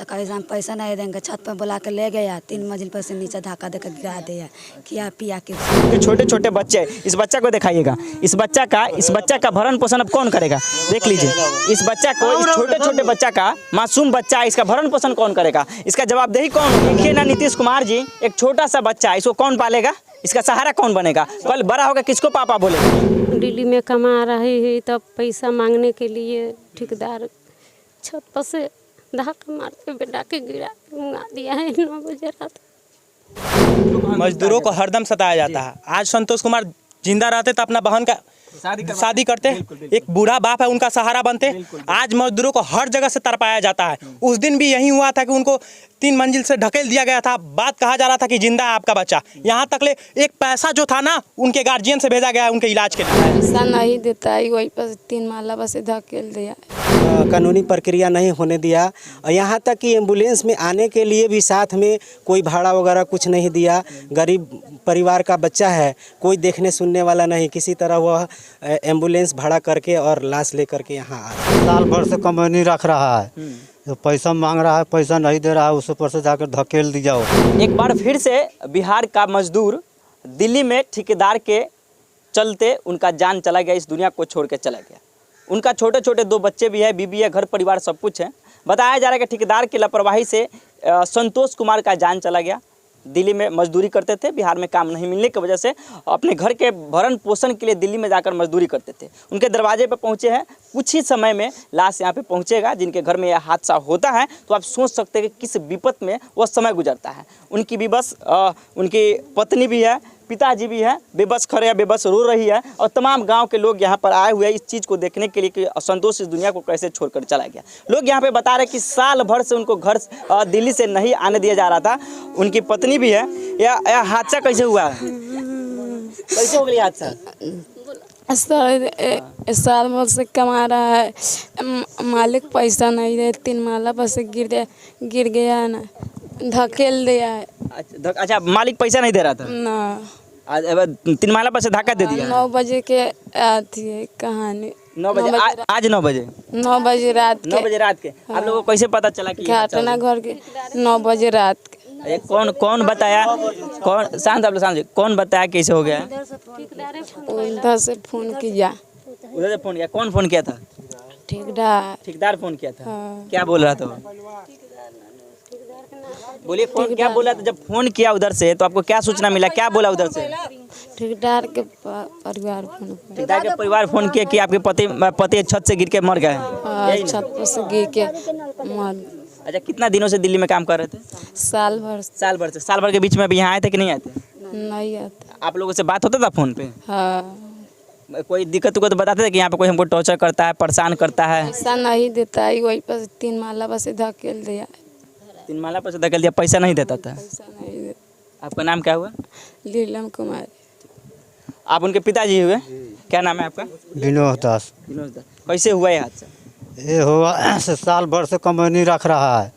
कभी हम पैसा नहीं देंगे, छत पर बुला के ले गया, 3 मंजिल पर से नीचे धक्का देकर गिरा दिया, किया पिया के। छोटे छोटे बच्चे, इस बच्चा को दिखाइएगा, इस बच्चा का भरण पोषण अब कौन करेगा? देख लीजिए इस बच्चा को, इस छोटे छोटे बच्चा का, मासूम बच्चा, इसका भरण पोषण कौन करेगा? इसका जवाबदेही कौन? देखिए ना नीतीश कुमार जी, एक छोटा सा बच्चा, इसको कौन पालेगा? इसका सहारा कौन बनेगा? कल बड़ा होगा किसको पापा बोलेगा? दिल्ली में कमा रही है तब पैसा मांगने के लिए ठेकेदार छत पर से धक्का मार के बेटा के गिरा दिया है 9 बजे रात। मजदूरों को हरदम सताया जाता है। आज संतोष कुमार जिंदा रहते तो अपना बहन का शादी करते, एक बूढ़ा बाप है उनका सहारा बनते। आज मजदूरों को हर जगह से तरपाया जाता है। उस दिन भी यही हुआ था कि उनको 3 मंजिल से ढकेल दिया गया था। बात कहा जा रहा था कि जिंदा है आपका बच्चा। यहाँ तक ले एक पैसा जो था ना उनके गार्जियन से भेजा गया है उनके इलाज के लिए। पैसा नहीं देता है, वही पर 3 माला बस धकेल दिया। कानूनी प्रक्रिया नहीं होने दिया, और यहाँ तक कि एम्बुलेंस में आने के लिए भी साथ में कोई भाड़ा वगैरह कुछ नहीं दिया। गरीब परिवार का बच्चा है, कोई देखने सुनने वाला नहीं, किसी तरह वह एम्बुलेंस भाड़ा करके और लाश लेकर के यहाँ आया। साल भर से कमैनी रख रहा है, जो पैसा मांग रहा है, पैसा नहीं दे रहा है, उस ऊपर से जाकर धकेल दी जाओ। एक बार फिर से बिहार का मजदूर दिल्ली में ठेकेदार के चलते उनका जान चला गया, इस दुनिया को छोड़ के चला गया। उनका छोटे छोटे 2 बच्चे भी है, बीबी है, घर परिवार सब कुछ है। बताया जा रहा है कि ठेकेदार की लापरवाही से संतोष कुमार का जान चला गया। दिल्ली में मजदूरी करते थे, बिहार में काम नहीं मिलने की वजह से अपने घर के भरण पोषण के लिए दिल्ली में जाकर मजदूरी करते थे। उनके दरवाजे पर पहुंचे हैं, कुछ ही समय में लाश यहाँ पे पहुंचेगा। जिनके घर में यह हादसा होता है तो आप सोच सकते हैं कि किस विपत में वह समय गुजरता है। उनकी भी बस उनकी पत्नी भी है, पिताजी भी है, बेबस खड़े हैं, बेबस रो रही है, और तमाम गांव के लोग यहाँ पर आए हुए हैं इस चीज़ को देखने के लिए कि संतोष इस दुनिया को कैसे छोड़कर चला गया। लोग यहाँ पे बता रहे हैं कि साल भर से उनको घर दिल्ली से नहीं आने दिया जा रहा था। उनकी पत्नी भी है। यह हादसा कैसे हुआ? कैसे हो गया हादसा? साल भर से कमा रहा है, मालिक पैसा नहीं दे, 3 माला पर से गिर गया ना, धकेल दिया है। अच्छा, मालिक पैसा नहीं दे रहा था ना, 3 माला पर से धक्का दे दिया। 9 बजे के आती है कहानी। 9 बजे आज 9 बजे 9 बजे रात के। 9 बजे रात के। आप लोगों को कैसे पता चला कि घटना घर के 9 बजे रात के? कौन बताया? कौन शांत कौन बताया कैसे हो गया? उधर से फोन किया। उधर से फोन किया? कौन फोन किया था? ठेकेदार फोन किया था। हाँ। क्या बोल रहा था? बोलिए, कौन क्या बोला था? जब फोन किया उधर से तो आपको क्या सूचना मिला? क्या बोला उधर से? ठेकेदार के परिवार फोन। ठेकेदार के परिवार फोन किया कि आपके पति छत से गिर के मर गए। छत पर से गिर के मर। अच्छा, कितना दिनों से दिल्ली में काम कर रहे थे? साल भर से। साल भर के बीच में अभी यहाँ आए थे कि नहीं आए थे? नहीं आते। आप लोगों से बात होता था फोन पे? हाँ। कोई दिक्कत को तो बताते थे कि यहाँ पे कोई हमको टॉर्चर करता है, परेशान करता है? पैसा नहीं देता है, वही पर 3 माला बस धकेल दिया। 3 माला पर से धकेल दिया, पैसा नहीं देता था? पैसा नहीं देता। आपका नाम क्या हुआ? लीलम कुमार। आप उनके पिताजी हुए? क्या नाम है आपका? विनोद दास। कैसे हुआ ये हादसा? ये हुआ से साल भर से कमैनी रख रहा है,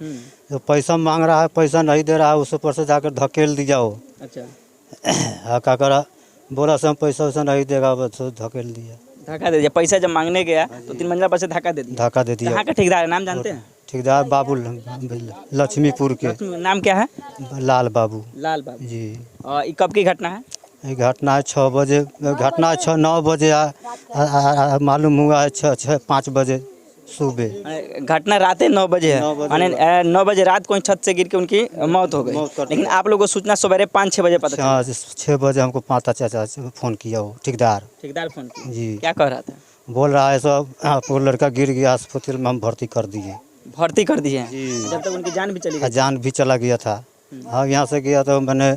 जो पैसा मांग रहा है, पैसा नहीं दे रहा है, उस ऊपर से जाकर धकेल दी जाओ। अच्छा, क्या करा, बोला से हम पैसा वैसा नहीं देगा, बस धकेल दिया, धक्का दे दिया। पैसा जब मांगने गया तो 3 मंजिला पर से धक्का दे दिया। धक्का दे दिया। कहाँ का ठेकेदार है, नाम जानते हैं? ठेकेदार बाबू लक्ष्मीपुर के। नाम क्या है? लाल बाबू। लाल बाबू जी। और ये कब की घटना है? ये घटना है 6 बजे, घटना 9 बजे मालूम हुआ है 5 बजे सुबह। घटना रात 9 बजे है, माने 9 बजे रात को छत से गिर के उनकी मौत हो गई। लेकिन आप लोगों को सूचना सवेरे 5-6 बजे पता चला? 6 बजे हमको पाता चाचा से फोन किया, वो ठेकेदार फोन किया जी। क्या कह रहा था? बोल रहा है सब आपको लड़का गिर गया, अस्पताल में हम भर्ती कर दिए। भर्ती कर दिए? जब तक उनकी जान भी चली गई? जान भी चला गया था। हाँ, यहाँ से गया तो मैंने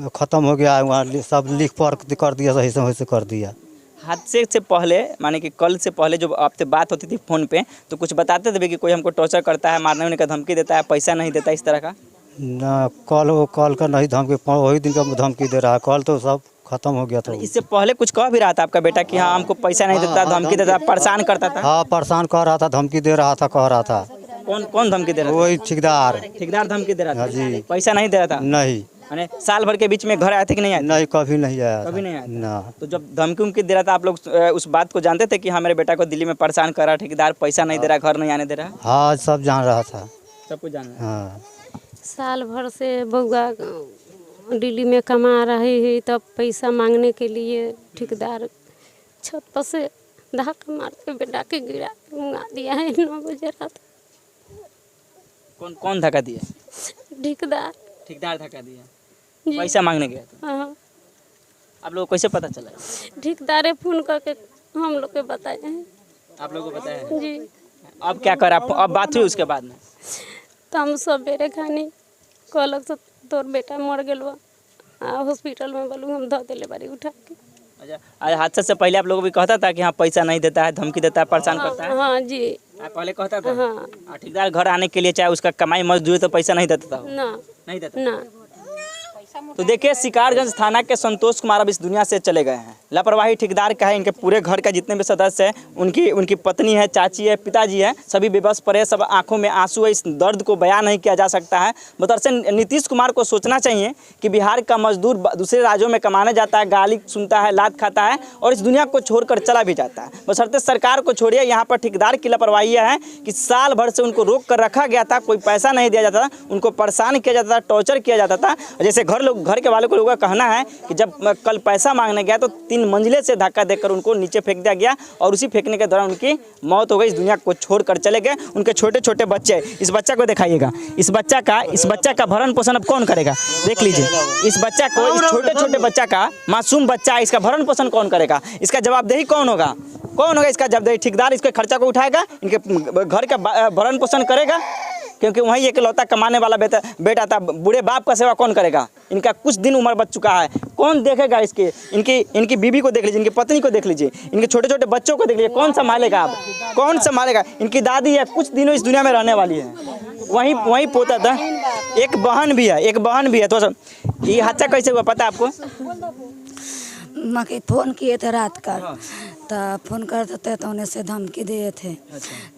ख़त्म हो गया, वहाँ सब लिख पढ़ कर दिया, सही समय से कर दिया। हादसे से पहले, माने कि कल से पहले जो आपसे बात होती थी फ़ोन पे, तो कुछ बताते थे कि कोई हमको टॉर्चर करता है, मारने होने का धमकी देता है, पैसा नहीं देता, इस तरह का? ना, कल का नहीं धमकी, वही दिन का धमकी दे रहा है। कल तो सब खत्म हो गया था। इससे पहले कुछ कह भी रहा था आपका बेटा कि हाँ हमको पैसा नहीं देता, धमकी देता, परेशान करता था? हाँ, परेशान कर रहा था, धमकी दे रहा था, कह रहा था। कौन धमकी दे रहा था? वही ठेकेदार धमकी दे रहा था जी। पैसा नहीं दे रहा था? नहीं। मैंने साल भर के बीच में घर आए थे कि नहीं आए थे? नहीं कभी नहीं आया कभी था। नहीं आया था? ना तो जब धमकी उमकी दे रहा था आप लोग उस बात को जानते थे कि हाँ मेरे बेटा को दिल्ली में परेशान कर रहा है ठेकेदार, पैसा नहीं दे रहा, घर नहीं आने दे रहा? हाँ सब जान रहा था। सब कुछ जान रहा है। हाँ साल भर से बउआ दिल्ली में कमा रही है, तब पैसा मांगने के लिए ठेकेदार छत पर से धक्का मार के बेटा के गिरा के मुंगा दिया है 9 बजे रात। कौन कौन धक्का दिया? ठेकेदार। ठेकेदार धक्का दिया, जी। पैसा मांगने गया था। हाँ, आप लोगों को कैसे पता चला? ठेकेदार फोन करके हम लोग के बताए हैं। आप लोगों को बताया है? जी। अब क्या करा? अब बात हुई उसके बाद में? तो हम सवेरे खानी कहलक से तोर बेटा मर गेलवा हॉस्पिटल में, बोलूँ हम धो दिले बारी उठा के। अच्छा, आज हादसे से पहले आप लोगों को भी कहता था कि हाँ पैसा नहीं देता है, धमकी देता है, परेशान करता है? हाँ जी। आप पहले कहता था? हाँ। ठेकेदार घर आने के लिए चाहे उसका कमाई मजदूरी तो पैसा नहीं देता था? ना नहीं देता। ना। तो देखिए शिकारगंज थाना के संतोष कुमार अब इस दुनिया से चले गए हैं। लापरवाही ठेकेदार का है, इनके पूरे घर का जितने भी सदस्य हैं, उनकी पत्नी है, चाची है, पिताजी है, सभी बेबस पड़े, सब आंखों में आंसू है। इस दर्द को बयान नहीं किया जा सकता है। बतरसे नीतीश कुमार को सोचना चाहिए कि बिहार का मजदूर दूसरे राज्यों में कमाने जाता है, गाली सुनता है, लात खाता है और इस दुनिया को छोड़कर चला भी जाता है। बशर्ते सरकार को छोड़िए, यहाँ पर ठेकेदार की लापरवाही है कि साल भर से उनको रोक कर रखा गया था, कोई पैसा नहीं दिया जाता था, उनको परेशान किया जाता था, टॉर्चर किया जाता था। जैसे घर के वालों को लोगों का कहना है कि जब कल पैसा मांगने गया तो 3 मंजिले से धक्का देकर उनको नीचे फेंक दिया गया और उसी फेंकने के दौरान उनकी मौत हो गई। इस दुनिया को छोड़कर चले गए। उनके छोटे छोटे बच्चे, इस बच्चा को दिखाइएगा, इस बच्चा का भरण पोषण अब कौन करेगा? देख लीजिए इस बच्चा को, इस छोटे छोटे बच्चा का, मासूम बच्चा, इसका भरण पोषण कौन करेगा? इसका जवाबदेही कौन होगा? इसका जवाबदेही? ठेकेदार इसके खर्चा को उठाएगा, इनके घर का भरण पोषण करेगा, क्योंकि वहीं एक लौता कमाने वाला बेटा था। बूढ़े बाप का सेवा कौन करेगा? इनका कुछ दिन उम्र बच चुका है, कौन देखेगा इसके? इनकी बीवी को देख लीजिए, इनकी पत्नी को देख लीजिए, इनके छोटे छोटे बच्चों को देख लीजिए, कौन संभालेगा? अब कौन संभालेगा? इनकी दादी है, कुछ दिनों इस दुनिया में रहने वाली है। वहीं पोता था, एक बहन भी है। तो ये हादसा कैसे हुआ पता है आपको? माँ के फ़ोन किए थे रात का, तो फ़ोन करते थे तो उन्हें से धमकी दिए थे।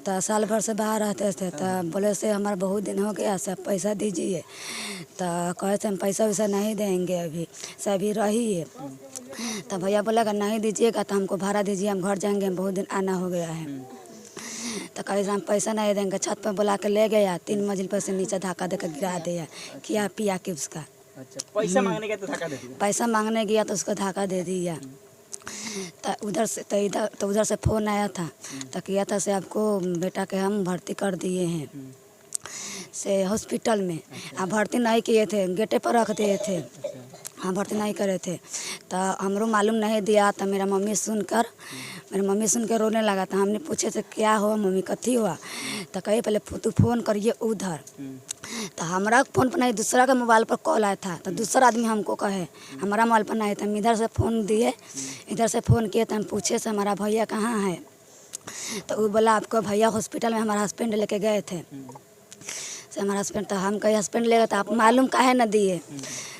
तो साल भर से बाहर रहते थे, तो बोले से हमारा बहुत दिन हो गया, सब पैसा दीजिए। तो कहे थे हम पैसा वैसा नहीं देंगे, अभी से अभी रहिए। तो भैया बोला कि नहीं दीजिएगा तो हमको भाड़ा दीजिए, हम घर जाएंगे, हम बहुत दिन आना हो गया है। तो कहे हम पैसा नहीं देंगे, छत पर बुला के ले गया, 3 मंजिल पर से नीचे धक्का देकर गिरा दिया, खिया पिया के उसका। अच्छा, पैसा मांगने गया तो धक्का दे दिया? पैसा मांगने गया तो उसको धक्का दे दिया। तो उधर से फ़ोन आया था, तो किया था से आपको बेटा के हम भर्ती कर दिए हैं से हॉस्पिटल में। आप भर्ती नहीं किए थे, गेटे पर रख दिए थे, हम भर्ती नहीं करे थे। तो हमरो मालूम नहीं दिया। तो मेरा मम्मी सुन के रोने लगा। था हमने पूछे थे क्या हुआ मम्मी, कथी हुआ? तो कही पहले तू फ़ोन करिए उधर। तो हमारा फ़ोन पर नहीं, दूसरा का मोबाइल पर कॉल आया था। तो दूसरा आदमी हमको कहे, हमारा मोबाइल पर नहीं था। हम इधर से फ़ोन दिए, इधर से फ़ोन किए तो हम पूछे से हमारा भैया कहाँ है? तो वो बोला आपको भैया हॉस्पिटल में हमारा हस्बैंड लेके गए थे से हमारा हस्बैंड। तो हम कहे हस्बैंड ले गए तो आप मालूम काहे न दिए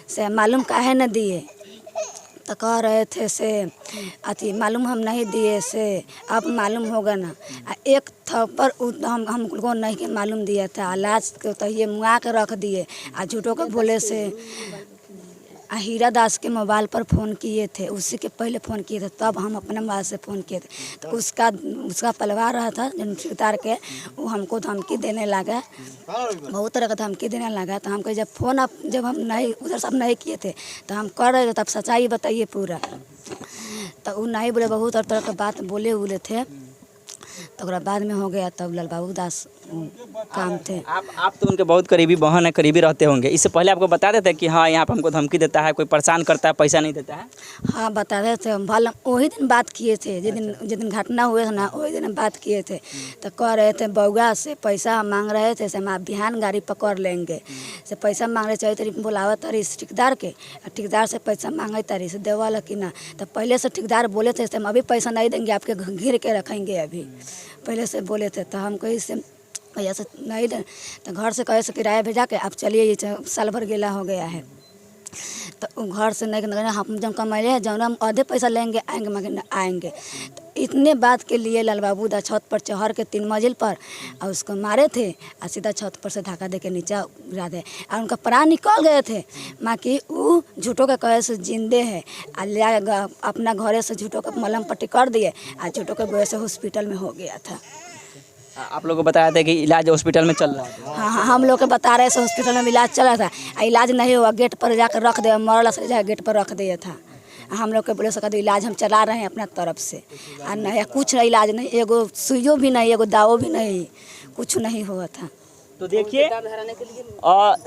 से? मालूम काहे न दिए? तो कह रहे थे से अथी मालूम हम नहीं दिए से, अब मालूम होगा ना। एक थप्पड़ हम को नहीं मालूम दिया था, लाज के तो ये मुआ के रख दिए। झूठों के बोले से हीरा दास के मोबाइल पर फ़ोन किए थे, उसी के पहले फ़ोन किए थे, तब हम अपने मोबाइल से फ़ोन किए थे। तो उसका परिवार रहा था जन ठेकेदार के, वो हमको धमकी देने लगा, बहुत तरह का धमकी देने लगा। तो हम कहे जब हम नहीं उधर सब नहीं किए थे तो हम कर रहे थे, तब सच्चाई बताइए पूरा। तो वो नहीं बोले, बहुत तरह का बात बोले थे। तो बाद में हो गया, तब लाल बाबू दास काम थे। आप तो उनके बहुत करीबी बहन है, करीबी रहते होंगे। इससे पहले आपको बता देते कि हाँ यहाँ पर हमको धमकी देता है, कोई परेशान करता है, पैसा नहीं देता है? हाँ बता रहे थे, भले वही दिन बात किए थे, जिस दिन घटना हुए थे ना, वही दिन बात किए थे। तो कह रहे थे बउआ से पैसा मांग रहे थे से हम आप बिहान गाड़ी पकड़ लेंगे से पैसा मांग रहे चाहिए तरी बुलावा तरी ठेकेदार के, ठेकेदार से पैसा मांगे तरी से देवाला कि ना। तो पहले से ठेकेदार बोले थे हम अभी पैसा नहीं देंगे, आपके घेर के रखेंगे, अभी पहले से बोले थे। तो हम कहीं से भैया से नहीं दे, तो घर से कहे से किराया भेजा के आप चलिए, ये साल भर गेला हो गया है। तो घर से नहीं कहना हम जब कमाए हैं जौन हम आधे पैसा लेंगे आएंगे मगर आएंगे। तो इतने बात के लिए लाल बाबू दा छत पर चढ़ के 3 मंजिल पर और उसको मारे थे और सीधा छत पर से धक्का दे के नीचे गिरा दे और उनका प्राण निकल गए थे। माँ की वो झूठों के कहे से जिंदे है और अपना घरे से झूठों का मलहम पट्टी कर दिए और झूठों के वजह से हॉस्पिटल में हो गया था। आप लोगों को बताया था कि इलाज हॉस्पिटल में चल रहा है? हाँ, हम लोग के बता रहे थे हॉस्पिटल में इलाज चल रहा था। इलाज नहीं हुआ, गेट पर जाकर रख दिया, मरला से जाकर गेट पर रख दिया था। हम लोग के बोले सका इलाज हम चला रहे हैं अपना तरफ से और नहीं कुछ इलाज नहीं, एगो सुइयो भी नहीं, एगो दावो भी नहीं, कुछ नहीं हुआ था। तो देखिए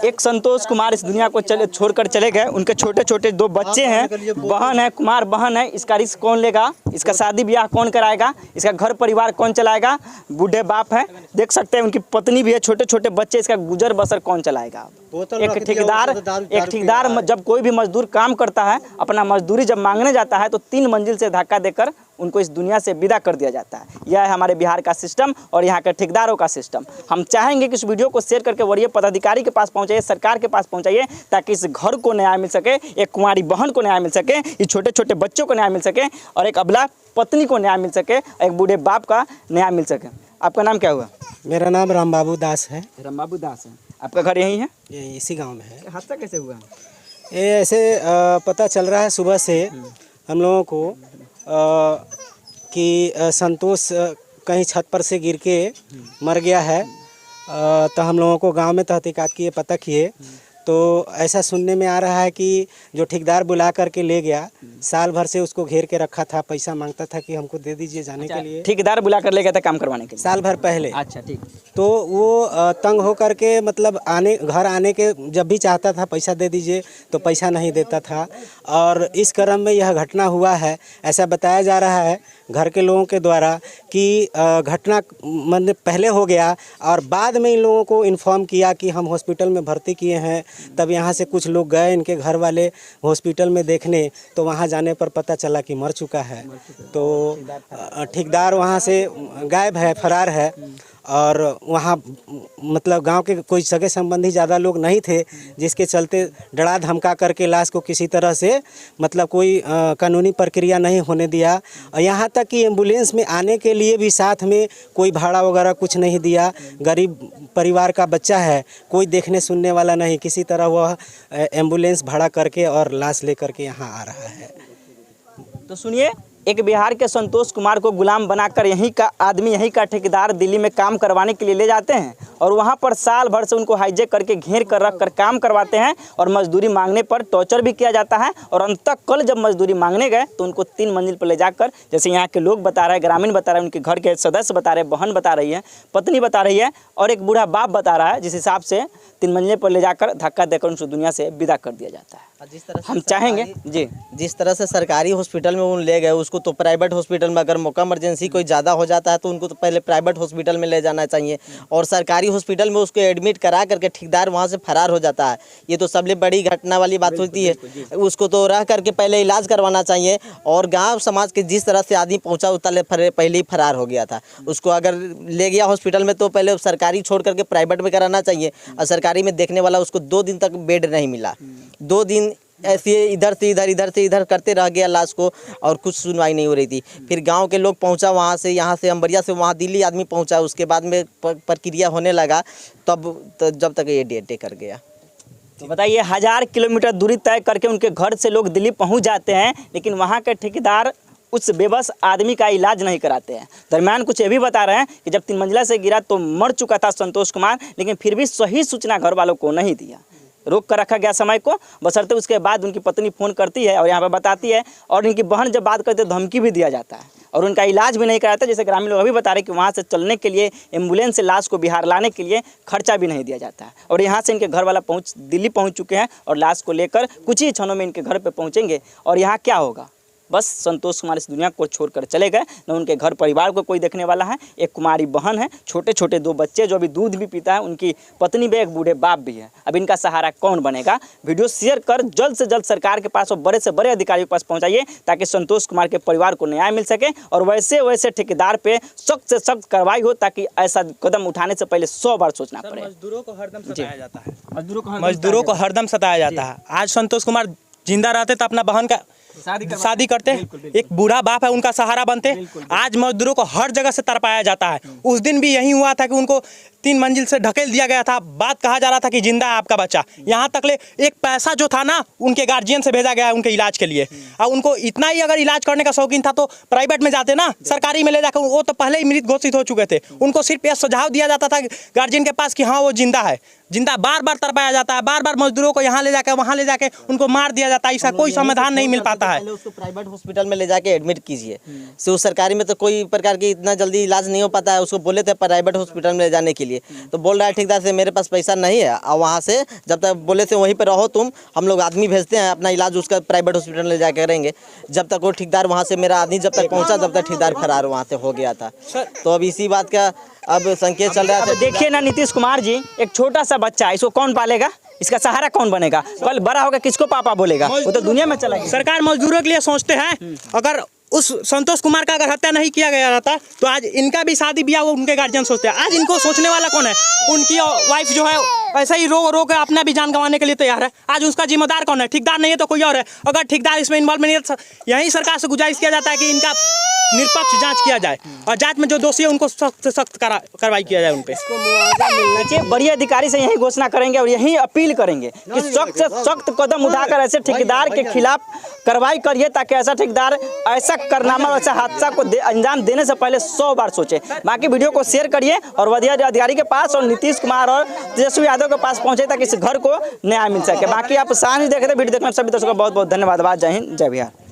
एक संतोष कुमार इस दुनिया को छोड़कर चले गए। उनके छोटे छोटे 2 बच्चे हैं, बहन है, कुमार बहन है। इसका रिस्क कौन लेगा? इसका शादी ब्याह कौन कराएगा? इसका घर परिवार कौन चलाएगा? बूढ़े बाप है, देख सकते हैं, उनकी पत्नी भी है, छोटे छोटे बच्चे। इसका गुजर बसर कौन चलाएगा? एक ठेकेदार जब कोई भी मजदूर काम करता है, अपना मजदूरी जब मांगने जाता है तो 3 मंजिल से धक्का देकर उनको इस दुनिया से विदा कर दिया जाता है। यह है हमारे बिहार का सिस्टम और यहाँ के ठेकेदारों का सिस्टम। हम चाहेंगे कि इस वीडियो को शेयर करके वरीय पदाधिकारी के पास पहुँचाइए, सरकार के पास पहुँचाइए, ताकि इस घर को न्याय मिल सके, एक कुंवारी बहन को न्याय मिल सके, इस छोटे छोटे बच्चों को न्याय मिल सके और एक अबला पत्नी को न्याय मिल सके, एक बूढ़े बाप का न्याय मिल सके। आपका नाम क्या हुआ? मेरा नाम राम बाबू दास है। राम बाबू दास है। आपका घर यहीं है? ये इसी गांव में है। हादसा कैसे हुआ? ये ऐसे पता चल रहा है सुबह से हम लोगों को कि संतोष कहीं छत पर से गिर के मर गया है। तो हम लोगों को गांव में तहकीकात किए, पता किए तो ऐसा सुनने में आ रहा है कि जो ठेकेदार बुला करके ले गया, साल भर से उसको घेर के रखा था, पैसा मांगता था कि हमको दे दीजिए जाने के लिए। ठेकेदार बुला कर ले गया था काम करवाने के लिए साल भर पहले। अच्छा, ठीक। तो वो तंग हो करके मतलब घर आने के जब भी चाहता था पैसा दे दीजिए तो पैसा नहीं देता था और इस क्रम में यह घटना हुआ है। ऐसा बताया जा रहा है घर के लोगों के द्वारा कि घटना मतलब पहले हो गया और बाद में इन लोगों को इन्फॉर्म किया कि हम हॉस्पिटल में भर्ती किए हैं। तब यहाँ से कुछ लोग गए इनके घर वाले हॉस्पिटल में देखने, तो वहाँ जाने पर पता चला कि मर चुका है। तो ठेकेदार वहाँ से गायब है, फरार है और वहाँ मतलब गांव के कोई सगे संबंधी ज़्यादा लोग नहीं थे, जिसके चलते डरा धमका करके लाश को किसी तरह से मतलब कोई कानूनी प्रक्रिया नहीं होने दिया। यहाँ तक कि एम्बुलेंस में आने के लिए भी साथ में कोई भाड़ा वगैरह कुछ नहीं दिया। गरीब परिवार का बच्चा है, कोई देखने सुनने वाला नहीं, किसी तरह वह एम्बुलेंस भाड़ा करके और लाश ले करके यहाँ आ रहा है। तो सुनिए, एक बिहार के संतोष कुमार को गुलाम बनाकर यहीं का आदमी, यहीं का ठेकेदार दिल्ली में काम करवाने के लिए ले जाते हैं और वहां पर साल भर से उनको हाईजेक करके घेर कर रख कर काम करवाते हैं और मजदूरी मांगने पर टॉर्चर भी किया जाता है। और अंततः कल जब मजदूरी मांगने गए तो उनको 3 मंजिल पर ले जाकर, जैसे यहाँ के लोग बता रहे हैं, ग्रामीण बता रहे हैं, उनके घर के सदस्य बता रहे हैं, बहन बता रही है, पत्नी बता रही है और एक बूढ़ा बाप बता रहा है, जिस हिसाब से 3 मंजिल पर ले जाकर धक्का देकर उनको दुनिया से विदा कर दिया जाता है। जिस तरह हम चाहेंगे जी, जिस तरह से सरकारी हॉस्पिटल में उन ले गए, उसको तो प्राइवेट हॉस्पिटल में अगर मौका इमरजेंसी कोई ज़्यादा हो जाता है तो उनको तो पहले प्राइवेट हॉस्पिटल में ले जाना चाहिए और सरकारी हॉस्पिटल में उसको एडमिट करा करके ठेकेदार वहाँ से फरार हो जाता है। ये तो सबसे बड़ी घटना वाली बात होती है। उसको तो रह करके पहले इलाज करवाना चाहिए और गाँव समाज के जिस तरह से आदमी पहुँचा उतना पहले ही फरार हो गया था। उसको अगर ले गया हॉस्पिटल में तो पहले सरकारी छोड़ करके प्राइवेट में कराना चाहिए और सरकारी में देखने वाला उसको 2 दिन तक बेड नहीं मिला। 2 दिन ऐसे इधर से इधर करते रह गया लाश को और कुछ सुनवाई नहीं हो रही थी। फिर गांव के लोग पहुंचा वहां से, यहाँ से अम्बरिया से वहां दिल्ली आदमी पहुंचा, उसके बाद में प्रक्रिया होने लगा तब जब तक ये डेट कर गया। तो बताइए, 1000 किलोमीटर दूरी तय करके उनके घर से लोग दिल्ली पहुंच जाते हैं, लेकिन वहाँ के ठेकेदार उस बेबस आदमी का इलाज नहीं कराते हैं। दरमियान कुछ ये भी बता रहे हैं कि जब 3 मंजिला से गिरा तो मर चुका था संतोष कुमार, लेकिन फिर भी सही सूचना घर वालों को नहीं दिया, रोक कर रखा गया समय को। बशर्ते उसके बाद उनकी पत्नी फ़ोन करती है और यहाँ पर बताती है और उनकी बहन जब बात करते धमकी भी दिया जाता है और उनका इलाज भी नहीं कराता। जैसे ग्रामीण लोग अभी बता रहे कि वहाँ से चलने के लिए, एम्बुलेंस से लाश को बिहार लाने के लिए खर्चा भी नहीं दिया जाता है। और यहाँ से इनके घर वाला दिल्ली पहुँच चुके हैं और लाश को लेकर कुछ ही क्षणों में इनके घर पर पहुँचेंगे और यहाँ क्या होगा बस संतोष कुमार इस दुनिया को छोड़कर चले गए, न उनके घर परिवार को कोई देखने वाला है। एक कुमारी बहन है, छोटे छोटे 2 बच्चे जो अभी दूध भी पीता है, उनकी पत्नी भी, एक बूढ़े बाप भी है। अब इनका सहारा कौन बनेगा? वीडियो शेयर कर जल्द से जल्द सरकार के पास और बड़े से बड़े अधिकारियों के पास पहुंचाइए, ताकि संतोष कुमार के परिवार को न्याय मिल सके और वैसे ठेकेदार पे सख्त से सख्त कार्रवाई हो, ताकि ऐसा कदम उठाने से पहले 100 बार सोचना पड़े। मजदूरों को हरदम सताया जाता है, मजदूरों को हरदम सताया जाता है। आज संतोष कुमार जिंदा रहते तो अपना बहन का शादी करते, एक बूढ़ा बाप है उनका सहारा बनते। आज मजदूरों को हर जगह से तरपाया जाता है। उस दिन भी यही हुआ था कि उनको 3 मंजिल से ढकेल दिया गया था। बात कहा जा रहा था कि जिंदा है आपका बच्चा। यहाँ तक ले एक पैसा जो था ना, उनके गार्जियन से भेजा गया है उनके इलाज के लिए। और उनको इतना ही अगर इलाज करने का शौकीन था तो प्राइवेट में जाते ना, सरकारी में ले जाकर। वो तो पहले ही मृत घोषित हो चुके थे। उनको सिर्फ यह सुझाव दिया जाता था गार्जियन के पास कि हाँ वो जिंदा है। जिंदा बार बार तरपाया जाता है, बार बार मजदूरों को यहाँ ले जाकर वहाँ ले जाके उनको मार दिया जाता है। इसका कोई समाधान नहीं मिल पाता है। उसको प्राइवेट हॉस्पिटल में ले जाके एडमिट कीजिए। तो सरकारी में तो कोई प्रकार की इतना जल्दी इलाज नहीं हो पाता है। उसको बोले थे प्राइवेट हॉस्पिटल में ले जाने के लिए, तो बोल रहा है ठेकेदार से मेरे पास पैसा नहीं है, और वहाँ से जब तक बोले थे वहीं पर रहो तुम, हम लोग आदमी भेजते हैं अपना इलाज उसका प्राइवेट हॉस्पिटल में ले जाकर करेंगे। जब तक वो ठेकेदार वहाँ से, मेरा आदमी जब तक पहुँचा तब तक ठेकेदार फरार वहाँ से हो गया था। तो अब इसी बात का अब संकेत चल रहा था। देखिए ना नीतीश कुमार जी, एक छोटा सा बच्चा है, इसको कौन पालेगा? इसका सहारा कौन बनेगा? कल बड़ा होगा किसको पापा बोलेगा? वो तो दुनिया में चला गया। सरकार मजदूरों के लिए सोचते हैं। अगर उस संतोष कुमार का अगर हत्या नहीं किया गया रहता तो आज इनका भी शादी ब्याह वो उनके गार्जियन सोचते हैं। आज इनको सोचने वाला कौन है? उनकी वाइफ जो है ऐसा ही रो के अपना भी जान गंवाने के लिए तैयार है। आज उसका जिम्मेदार कौन है? ठेकेदार नहीं है तो कोई और है। अगर ठेकेदार इसमें इन्वॉल्व नहीं है, यही सरकार से गुजारिश किया जाता है कि इनका निष्पक्ष जांच किया जाए और जांच में जो दोषी है उनको सख्त से सख्त कार्रवाई किया जाए उन पे। देखिए, बड़ी अधिकारी से यही घोषणा करेंगे और यही अपील करेंगे कि सख्त से सख्त कदम उठाकर ऐसे ठेकेदार के खिलाफ कार्रवाई करिए, ताकि ऐसा ठेकेदार ऐसा कारनामा, ऐसा हादसा को अंजाम देने से पहले 100 बार सोचे। बाकी वीडियो को शेयर करिए और वरीय अधिकारी के पास और नीतीश कुमार और तेजस्वी यादव के पास पहुंचे, ताकि इस घर को न्याय मिल सके। बाकी आप साथ ही देख रहे वीडियो देखने सभी दर्शकों का बहुत बहुत धन्यवाद। जय हिंद, जय बिहार।